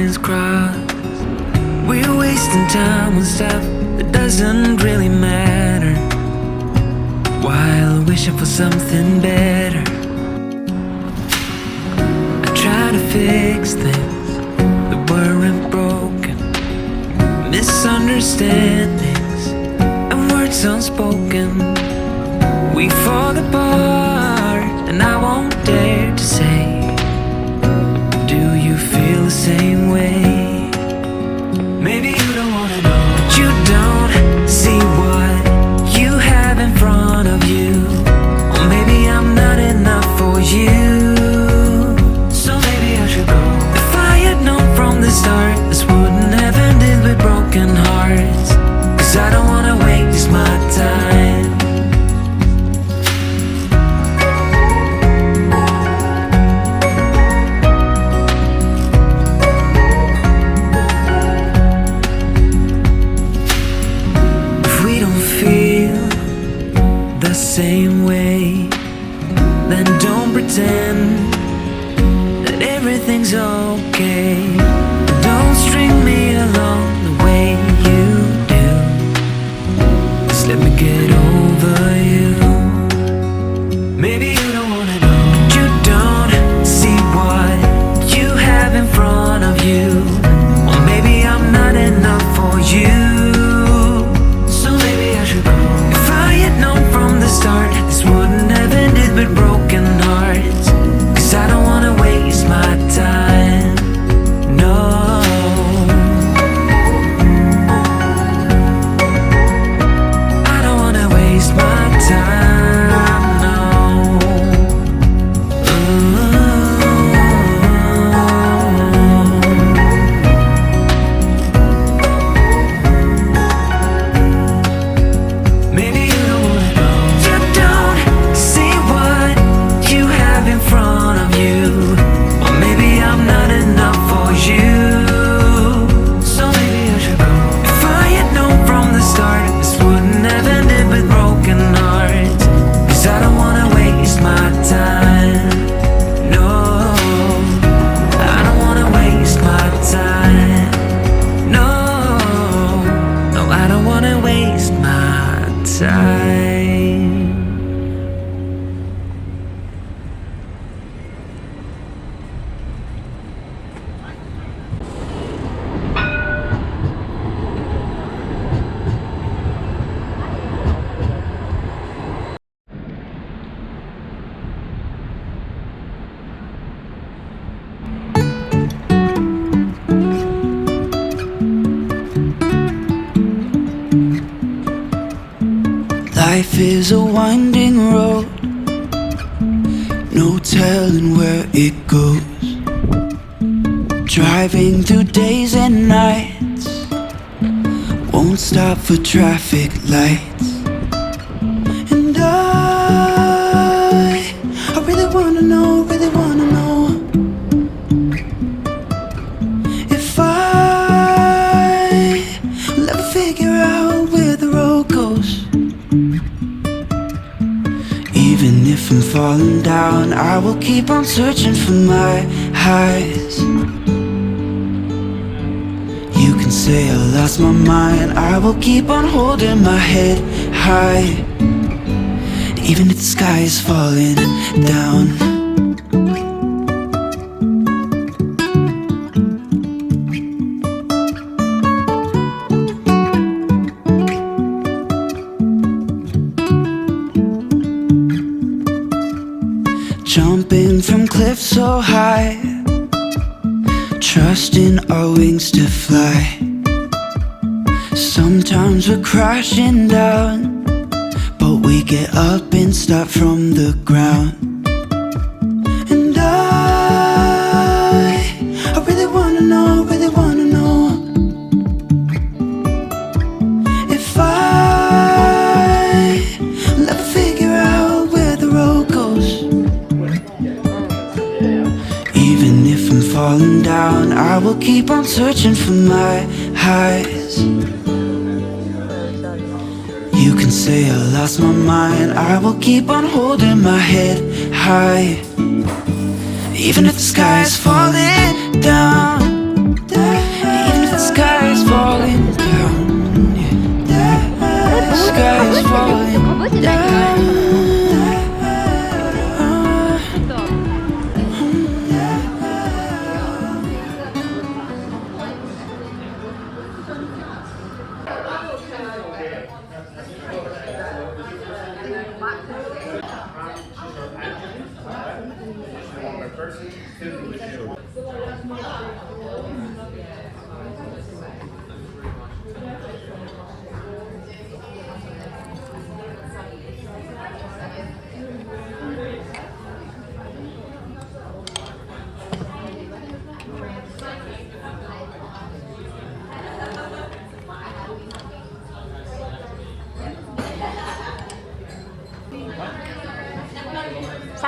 lines crossed. We're wasting time on stuff that doesn't really matter, while wishing for something better. I try to fix things that weren't broken, misunderstandings and words unspoken. We fall apart and I won't dare to say, do you feel the same way? Maybe you don't wanna know, but you don't see what you have in front of you. Or maybe I'm not enough for you, so maybe I should go. If I had known from the start, this wouldn't have ended with broken hearts. Cause I don't wanna waste my time. Same way, then don't pretend that everything's okay. Don't string me along the way you do. Just let me get over you. Maybe you don't wanna know, but you don't see what you have in front of you. Or maybe I'm not enough for you, so maybe I should go. If I had known from the start, this wouldn't have ended with broken hearts. Cause I don't wanna waste my time, no. I don't wanna waste my time, no. Maybe you don't wanna know, you don't see what you have in front of you. Or maybe I'm not enough for you, so maybe I should go. If I had known from the start, this wouldn't have ended with broken hearts. Cause I don't wanna waste my time, no. I don't wanna waste my time, no. No, I don't wanna waste my time. Life is a winding road, no telling where it goes. Driving through days and nights, won't stop for traffic lights. And I really wanna know, if I will ever figure out where the road goes. Even if I'm falling down, I will keep on searching for my highs. You can say I lost my mind, I will keep on holding my head high. Even if the sky is falling down. Jumping from cliffs so high, trusting our wings to fly. Sometimes we're crashing down, but we get up and start from the ground. And I really wanna know, if I will ever figure out where the road goes. Even if I'm falling down, I will keep on searching for my highs. You can say I lost my mind, I will keep on holding my head high. Even if the sky is falling down, down.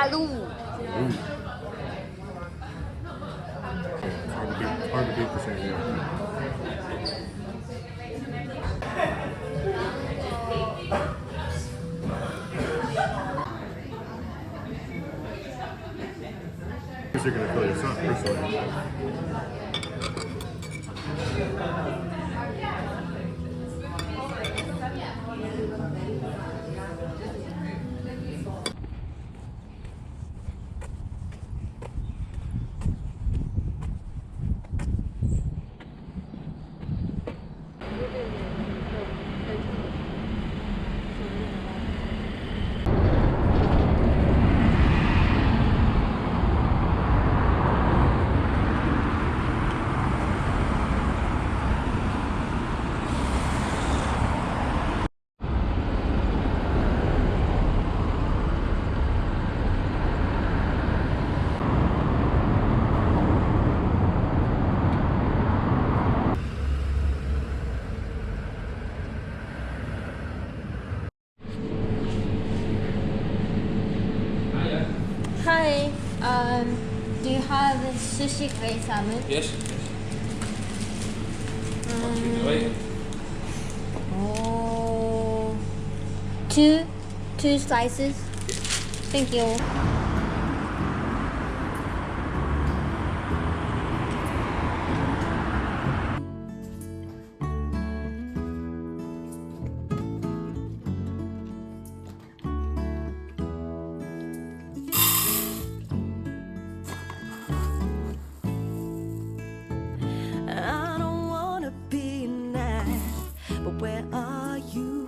Salud. Hard to beat the same. You're gonna kill yourself personally. Hi, do you have sushi grade salmon? Yes. Wait. Oh, two slices. Thank you. I don't wanna be nice, but where are you?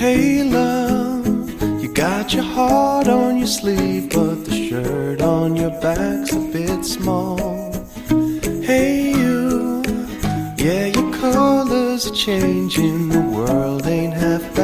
Hey love, you got your heart on your sleeve, but the shirt on your back's a bit small. Hey you, yeah, your colors are changing, the world ain't half bad.